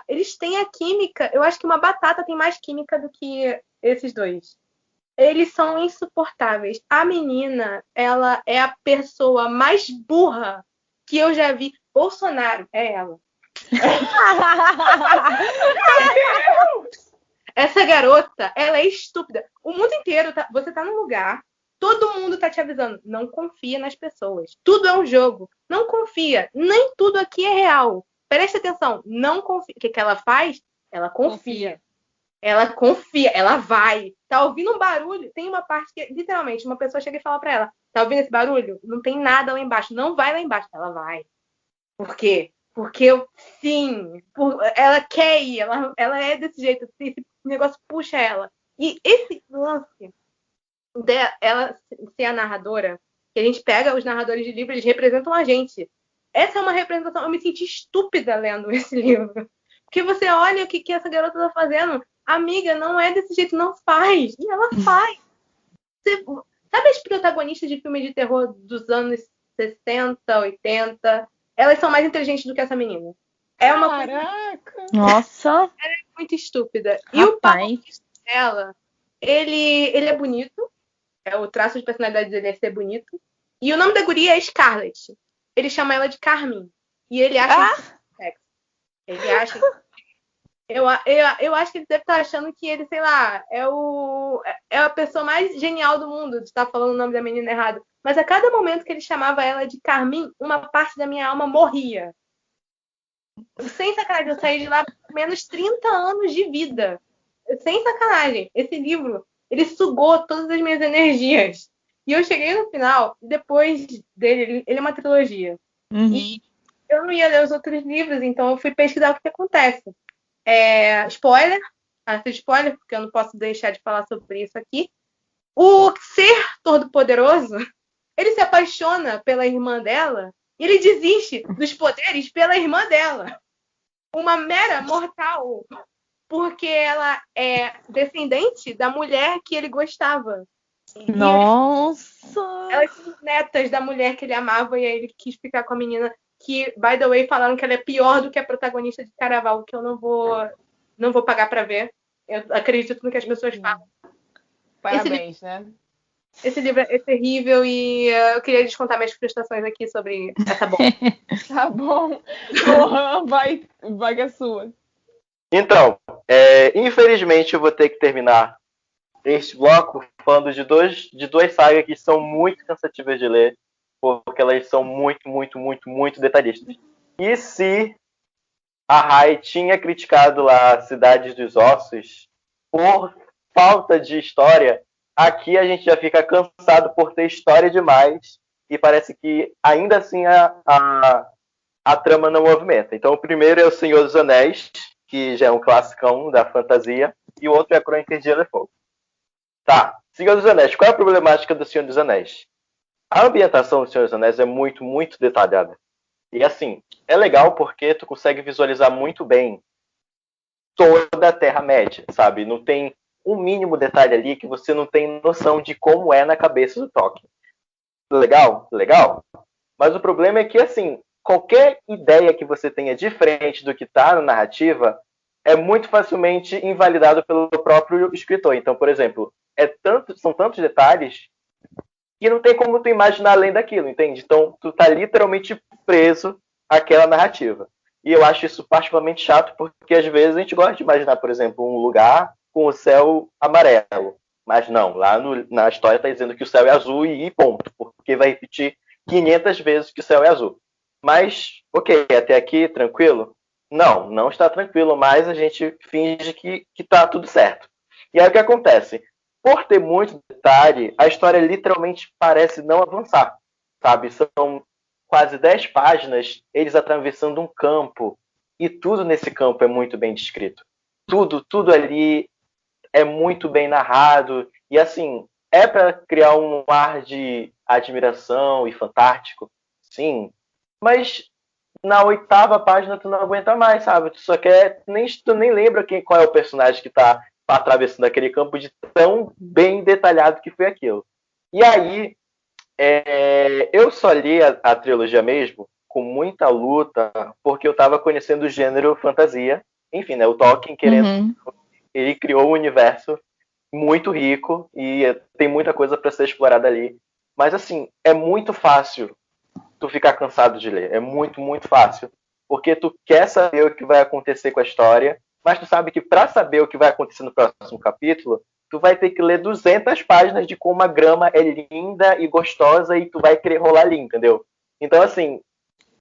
eles têm a química. Eu acho que uma batata tem mais química do que esses dois. Eles são insuportáveis. A menina, ela é a pessoa mais burra que eu já vi. Bolsonaro é ela. Essa garota, ela é estúpida. O mundo inteiro, você tá num lugar, todo mundo tá te avisando. Não confia nas pessoas. Tudo é um jogo. Não confia. Nem tudo aqui é real. Presta atenção. Não confia. O que ela faz? Ela confia. Ela confia. Ela vai. Tá ouvindo um barulho? Tem uma parte que, literalmente, uma pessoa chega e fala pra ela: tá ouvindo esse barulho? Não tem nada lá embaixo. Não vai lá embaixo. Ela vai. Por quê? Porque ela quer ir. Ela é desse jeito. Esse negócio puxa ela. E esse lance ela ser a narradora, que a gente pega os narradores de livro, eles representam a gente. Essa é uma representação. Eu me senti estúpida lendo esse livro. Porque você olha o que essa garota tá fazendo. Amiga, não é desse jeito, não faz. E ela faz. Sabe as protagonistas de filmes de terror dos anos 60, 80? Elas são mais inteligentes do que essa menina. É uma Caraca! Nossa! Ela é muito estúpida. E o papo dela, ele é bonito. O traço de personalidade dele é ser bonito. E o nome da guria é Scarlett. Ele chama ela de Carmin. E ele acha sexy. Ele acha... Eu acho que ele deve estar achando que ele, sei lá, é a pessoa mais genial do mundo de estar falando o nome da menina errado. Mas a cada momento que ele chamava ela de Carmin, uma parte da minha alma morria. Sem sacanagem, eu saí de lá com menos 30 anos de vida. Sem sacanagem. Esse livro, ele sugou todas as minhas energias. E eu cheguei no final, depois dele, ele é uma trilogia. Uhum. E eu não ia ler os outros livros, então eu fui pesquisar o que acontece. Spoiler, spoiler, porque eu não posso deixar de falar sobre isso aqui. O ser todo-poderoso, ele se apaixona pela irmã dela e ele desiste dos poderes pela irmã dela. Uma mera mortal, porque ela é descendente da mulher que ele gostava. Nossa! Elas são netas da mulher que ele amava e aí ele quis ficar com a menina que, by the way, falaram que ela é pior do que a protagonista de Caraval, que eu não vou pagar pra ver. Eu acredito no que as pessoas falam. Parabéns, né? Esse livro é terrível e eu queria descontar minhas frustrações aqui sobre essa bomba. Tá bom. Lohan, vai que é sua. Então, infelizmente eu vou ter que terminar este bloco falando de duas sagas que são muito cansativas de ler, porque elas são muito, muito, muito, muito detalhistas. E se a Rai tinha criticado lá Cidades dos Ossos por falta de história, aqui a gente já fica cansado por ter história demais e parece que ainda assim a trama não movimenta. Então o primeiro é O Senhor dos Anéis, que já é um classicão da fantasia, e o outro é a Crônica de Gelo e Fogo. Tá, Senhor dos Anéis. Qual é a problemática do Senhor dos Anéis? A ambientação do Senhor dos Anéis é muito, muito detalhada. E assim, é legal porque tu consegue visualizar muito bem toda a Terra-média, sabe? Não tem um mínimo detalhe ali que você não tem noção de como é na cabeça do Tolkien. Legal? Legal. Mas o problema é que, assim, qualquer ideia que você tenha diferente do que está na narrativa é muito facilmente invalidado pelo próprio escritor. Então, por exemplo, são tantos detalhes que não tem como tu imaginar além daquilo, entende? Então, tu tá literalmente preso àquela narrativa. E eu acho isso particularmente chato, porque às vezes a gente gosta de imaginar, por exemplo, um lugar com o céu amarelo. Mas não, lá na história tá dizendo que o céu é azul e ponto, porque vai repetir 500 vezes que o céu é azul. Mas, ok, até aqui, tranquilo? Não, não está tranquilo, mas a gente finge que tá tudo certo. E aí o que acontece? Por ter muito detalhe, a história literalmente parece não avançar, sabe? São quase 10 páginas, eles atravessando um campo, e tudo nesse campo é muito bem descrito. Tudo ali é muito bem narrado, e assim, é para criar um ar de admiração e fantástico, sim, mas na 8ª página tu não aguenta mais, sabe? Tu só quer, tu nem lembra qual é o personagem que tá atravessando aquele campo de tão bem detalhado que foi aquilo. E aí, eu só li a trilogia mesmo com muita luta, porque eu estava conhecendo o gênero fantasia. Enfim, né, o Tolkien ele criou um universo muito rico e tem muita coisa para ser explorada ali. Mas assim, é muito fácil tu ficar cansado de ler. É muito, muito fácil. Porque tu quer saber o que vai acontecer com a história, mas tu sabe que para saber o que vai acontecer no próximo capítulo, tu vai ter que ler 200 páginas de como a grama é linda e gostosa e tu vai querer rolar ali, entendeu? Então, assim,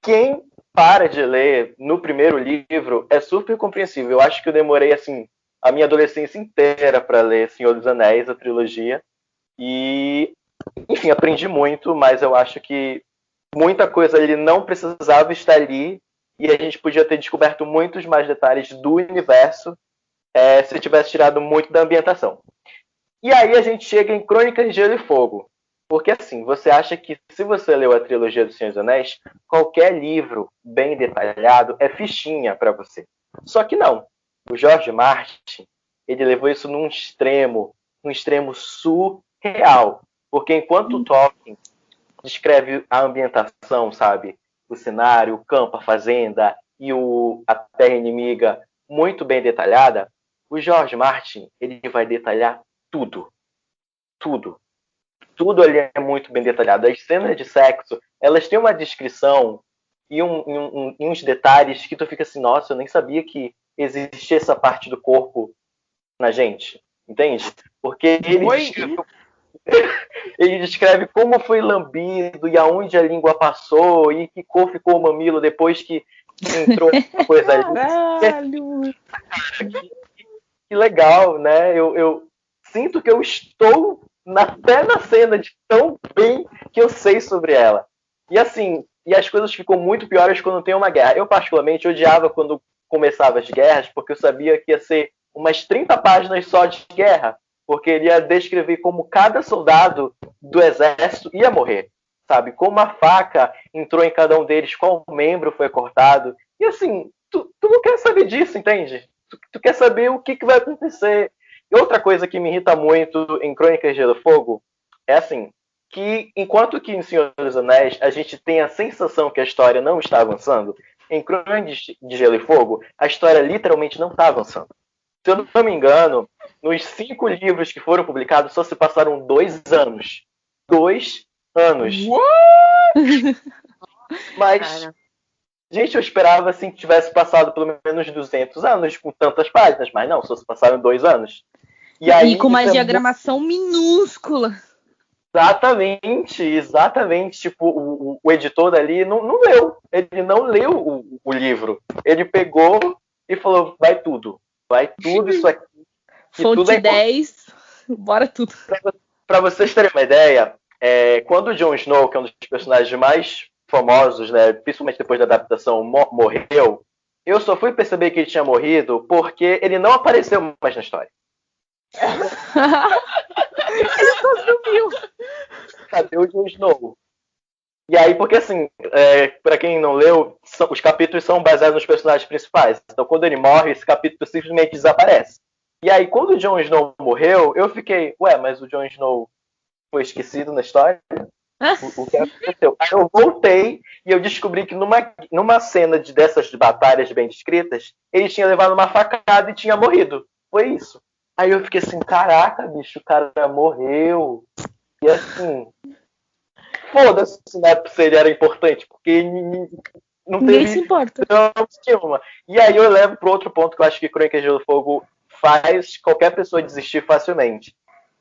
quem para de ler no primeiro livro é super compreensível. Eu acho que eu demorei, assim, a minha adolescência inteira para ler Senhor dos Anéis, a trilogia. E, enfim, aprendi muito, mas eu acho que muita coisa ali não precisava estar ali e a gente podia ter descoberto muitos mais detalhes do universo se tivesse tirado muito da ambientação. E aí a gente chega em Crônicas de Gelo e Fogo. Porque assim, você acha que se você leu a trilogia do Senhor dos Anéis, qualquer livro bem detalhado é fichinha para você. Só que não. O George Martin, ele levou isso num extremo surreal. Porque enquanto o Tolkien descreve a ambientação, sabe? O cenário, o campo, a fazenda e a terra inimiga muito bem detalhada, o George Martin, ele vai detalhar tudo. Tudo. Tudo ali é muito bem detalhado. As cenas de sexo, elas têm uma descrição e uns detalhes que tu fica assim, nossa, eu nem sabia que existia essa parte do corpo na gente. Entende? Porque ele descreve como foi lambido e aonde a língua passou e que cor ficou o mamilo depois que entrou a coisa ali. Caralho! Que legal, né? Eu sinto que eu estou até na cena de tão bem que eu sei sobre ela. E assim, e as coisas ficam muito piores quando tem uma guerra. Eu particularmente odiava quando começava as guerras, porque eu sabia que ia ser umas 30 páginas só de guerra. Porque ele ia descrever como cada soldado do exército ia morrer, sabe? Como a faca entrou em cada um deles, qual membro foi cortado. E assim, tu não quer saber disso, entende? Tu quer saber o que vai acontecer. E outra coisa que me irrita muito em Crônicas de Gelo e Fogo é assim, que enquanto que em Senhor dos Anéis a gente tem a sensação que a história não está avançando, em Crônicas de Gelo e Fogo a história literalmente não está avançando. Se eu não me engano, nos 5 livros que foram publicados, só se passaram 2 anos. 2 anos. What? Mas, gente, eu esperava assim que tivesse passado pelo menos 200 anos com tantas páginas, mas não, só se passaram 2 anos. E com uma diagramação minúscula. Exatamente. Tipo, o editor ali não leu. Ele não leu o livro. Ele pegou e falou, vai tudo isso aqui. Fonte tudo 10, bora tudo. Pra vocês terem uma ideia, quando o Jon Snow, que é um dos personagens mais famosos, né, principalmente depois da adaptação, morreu, eu só fui perceber que ele tinha morrido porque ele não apareceu mais na história. Ele só sumiu. Cadê o Jon Snow? E aí, porque assim, pra quem não leu, os capítulos são baseados nos personagens principais. Então, quando ele morre, esse capítulo simplesmente desaparece. E aí, quando o Jon Snow morreu, eu fiquei, mas o Jon Snow foi esquecido na história? O que aconteceu? Aí eu voltei e eu descobri que numa cena dessas batalhas bem descritas, ele tinha levado uma facada e tinha morrido. Foi isso. Aí eu fiquei assim, caraca, bicho, o cara morreu. E assim, foda-se, né, se ele era importante, porque não teve... Ninguém se importa. Nenhuma. E aí eu levo para outro ponto que eu acho que Crônicas de Gelo e Fogo faz qualquer pessoa desistir facilmente.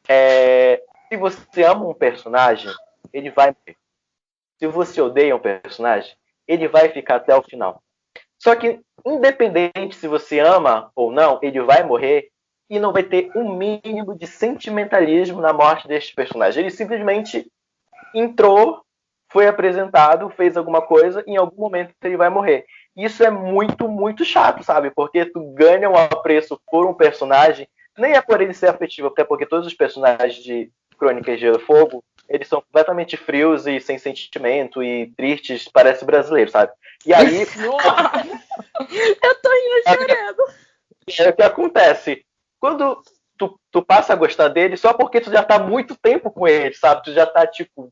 Se você ama um personagem, ele vai morrer. Se você odeia um personagem, ele vai ficar até o final. Só que, independente se você ama ou não, ele vai morrer e não vai ter um mínimo de sentimentalismo na morte deste personagem. Ele simplesmente entrou, foi apresentado, fez alguma coisa, e em algum momento ele vai morrer. Isso é muito, muito chato, sabe? Porque tu ganha um apreço por um personagem, nem é por ele ser afetivo, até porque todos os personagens de Crônicas de Gelo e Fogo, eles são completamente frios e sem sentimento e tristes, parece brasileiro, sabe? E aí... Eu tô indo chorando. É o que acontece. Quando tu passa a gostar dele só porque tu já tá muito tempo com ele, sabe? Tu já tá,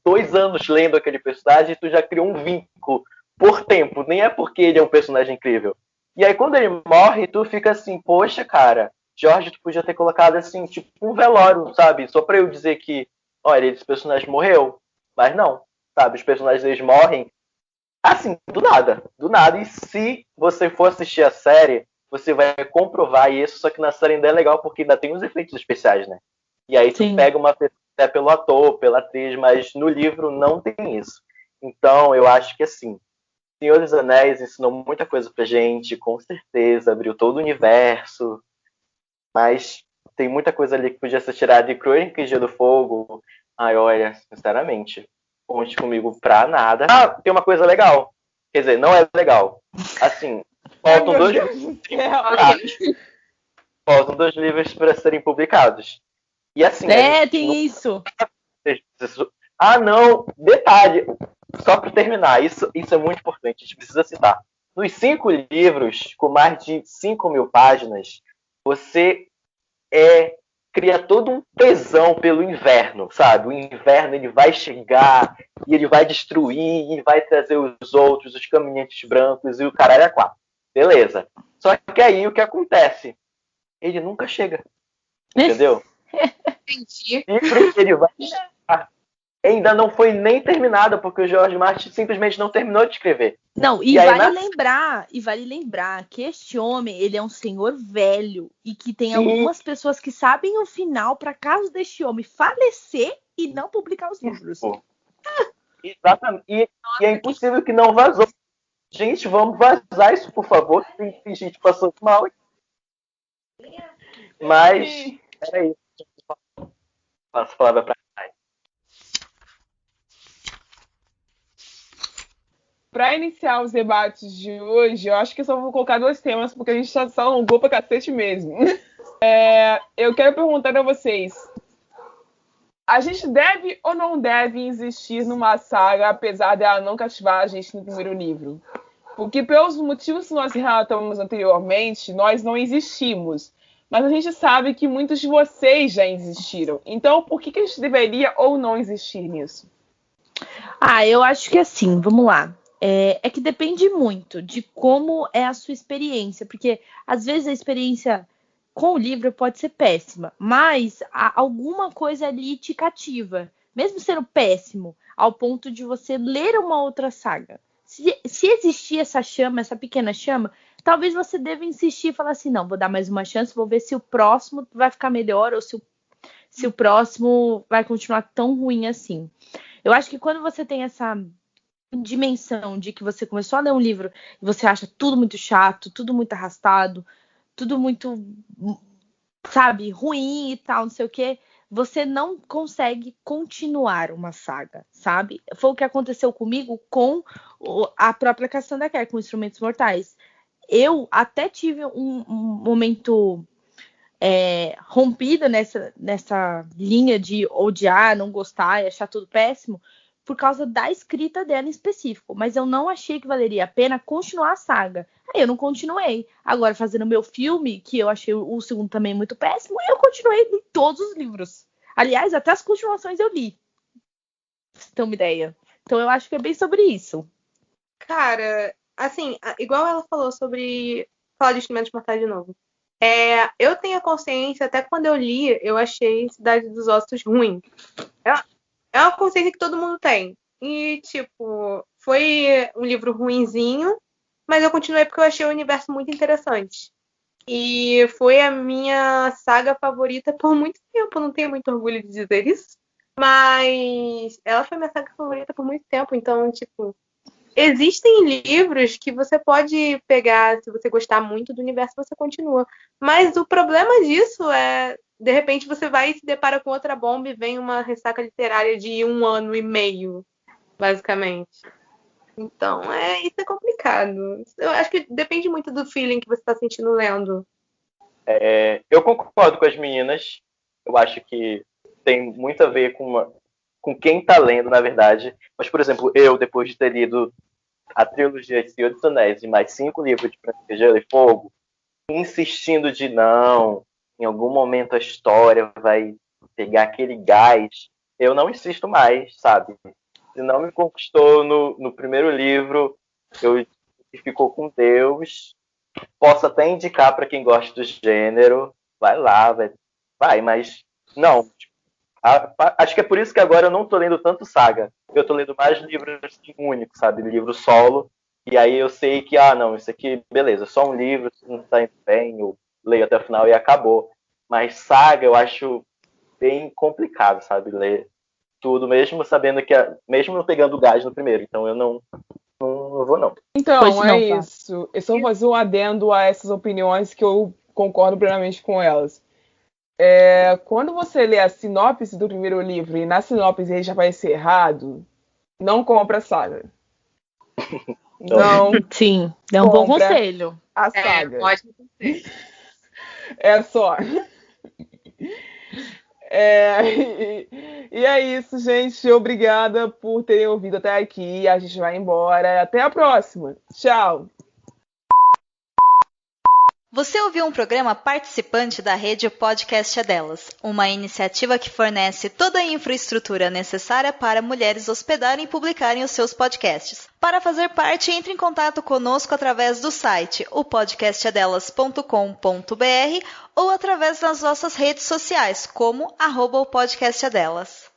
2 anos lendo aquele personagem e tu já criou um vínculo por tempo. Nem é porque ele é um personagem incrível. E aí, quando ele morre, tu fica assim, poxa, cara, Jorge, tu podia ter colocado assim, tipo um velório, sabe? Só pra eu dizer que, olha, esse personagem morreu. Mas não, sabe? Os personagens, eles morrem assim, do nada. E se você for assistir a série, você vai comprovar isso, só que na série ainda é legal porque ainda tem os efeitos especiais, né? E aí tu pega uma pessoa até pelo ator, pela atriz, mas no livro não tem isso. Então eu acho que assim, Senhor dos Anéis ensinou muita coisa pra gente, com certeza, abriu todo o universo, mas tem muita coisa ali que podia ser tirada de Crônicas de Gelo e Fogo. Ai, olha, sinceramente, conte comigo pra nada. Ah, tem uma coisa legal. Quer dizer, não é legal. Assim, faltam 2 livros. Faltam 2 livros para serem publicados. E assim. Tem isso. Ah, não. Detalhe. Só para terminar, isso é muito importante. A gente precisa citar. Nos 5 livros, com mais de 5.000 páginas, você cria todo um tesão pelo inverno, sabe? O inverno, ele vai chegar e ele vai destruir e vai trazer os outros, os caminhantes brancos e o caralho a 4. Beleza. Só que aí o que acontece? Ele nunca chega. Entendeu? Entendi. Ele vai chegar. Ainda não foi nem terminada, porque o George Martin simplesmente não terminou de escrever. Não, e vale lembrar que este homem, ele é um senhor velho e que tem algumas pessoas que sabem o final para caso deste homem falecer e não publicar os livros. Exatamente. E é impossível que não vazou. Gente, vamos vazar isso, por favor. Tem gente passando mal. Mas era isso. Passo a palavra para Para iniciar os debates de hoje, eu acho que eu só vou colocar 2 temas, porque a gente já se alongou pra cacete mesmo. Eu quero perguntar a vocês: a gente deve ou não deve insistir numa saga, apesar dela não cativar a gente no primeiro livro? Porque pelos motivos que nós relatamos anteriormente, nós não existimos. Mas a gente sabe que muitos de vocês já existiram. Então, por que a gente deveria ou não insistir nisso? Eu acho que assim, vamos lá. É que depende muito de como é a sua experiência. Porque, às vezes, a experiência com o livro pode ser péssima, mas alguma coisa ali te cativa, mesmo sendo péssimo, ao ponto de você ler uma outra saga. Se existir essa chama, essa pequena chama, talvez você deva insistir e falar assim, não, vou dar mais uma chance, vou ver se o próximo vai ficar melhor ou se o próximo vai continuar tão ruim assim. Eu acho que quando você tem essa dimensão de que você começou a ler um livro e você acha tudo muito chato, tudo muito arrastado, tudo muito, sabe, ruim e tal, não sei o quê, você não consegue continuar uma saga, sabe? Foi o que aconteceu comigo com a própria Cassandra Clare, com Instrumentos Mortais. Eu até tive um momento rompido nessa linha de odiar, não gostar e achar tudo péssimo, por causa da escrita dela em específico. Mas eu não achei que valeria a pena continuar a saga. Aí eu não continuei. Agora, fazendo meu filme, que eu achei o segundo também muito péssimo, eu continuei em todos os livros. Aliás, até as continuações eu li. Pra você ter uma ideia. Então eu acho que é bem sobre isso. Cara, assim, igual ela falou sobre falar de Instrumentos Mortais de novo. Eu tenho a consciência, até quando eu li, eu achei Cidade dos Ossos ruim. É uma consciência que todo mundo tem. E, tipo, foi um livro ruinzinho, mas eu continuei porque eu achei o universo muito interessante. E foi a minha saga favorita por muito tempo. Não tenho muito orgulho de dizer isso. Mas ela foi minha saga favorita por muito tempo. Então, tipo, existem livros que você pode pegar, se você gostar muito do universo, você continua. Mas o problema disso é, de repente, você vai e se depara com outra bomba e vem uma ressaca literária de 1 ano e meio, basicamente. Então, isso é complicado. Eu acho que depende muito do feeling que você está sentindo lendo. Eu concordo com as meninas. Eu acho que tem muito a ver com quem está lendo, na verdade. Mas, por exemplo, eu, depois de ter lido a trilogia de Senhor dos Anéis e mais 5 livros de Francisco Gelo e Fogo, insistindo de não, em algum momento a história vai pegar aquele gás, eu não insisto mais, sabe? Se não me conquistou no primeiro livro, eu ficou com Deus. Posso até indicar para quem gosta do gênero, vai lá, vai, mas não. Acho que é por isso que agora eu não tô lendo tanto saga. Eu tô lendo mais livros únicos, sabe? Livro solo. E aí eu sei que, não, isso aqui, beleza, só um livro, se não tá indo bem, eu leio até o final e acabou. Mas saga eu acho bem complicado, sabe? Ler tudo, mesmo sabendo que, mesmo não pegando gás no primeiro. Então eu não vou, não. Então, não, isso. Eu só vou fazer um adendo a essas opiniões que eu concordo plenamente com elas. Quando você lê a sinopse do primeiro livro e na sinopse ele já aparece errado, não compra a saga. Não. Sim, é um bom conselho. A saga. Ótimo conselho. Só. E é isso, gente. Obrigada por terem ouvido até aqui. A gente vai embora. Até a próxima. Tchau. Você ouviu um programa participante da rede Podcast é Delas, uma iniciativa que fornece toda a infraestrutura necessária para mulheres hospedarem e publicarem os seus podcasts. Para fazer parte, entre em contato conosco através do site opodcastadelas.com.br ou através das nossas redes sociais, como @opodcastadelas.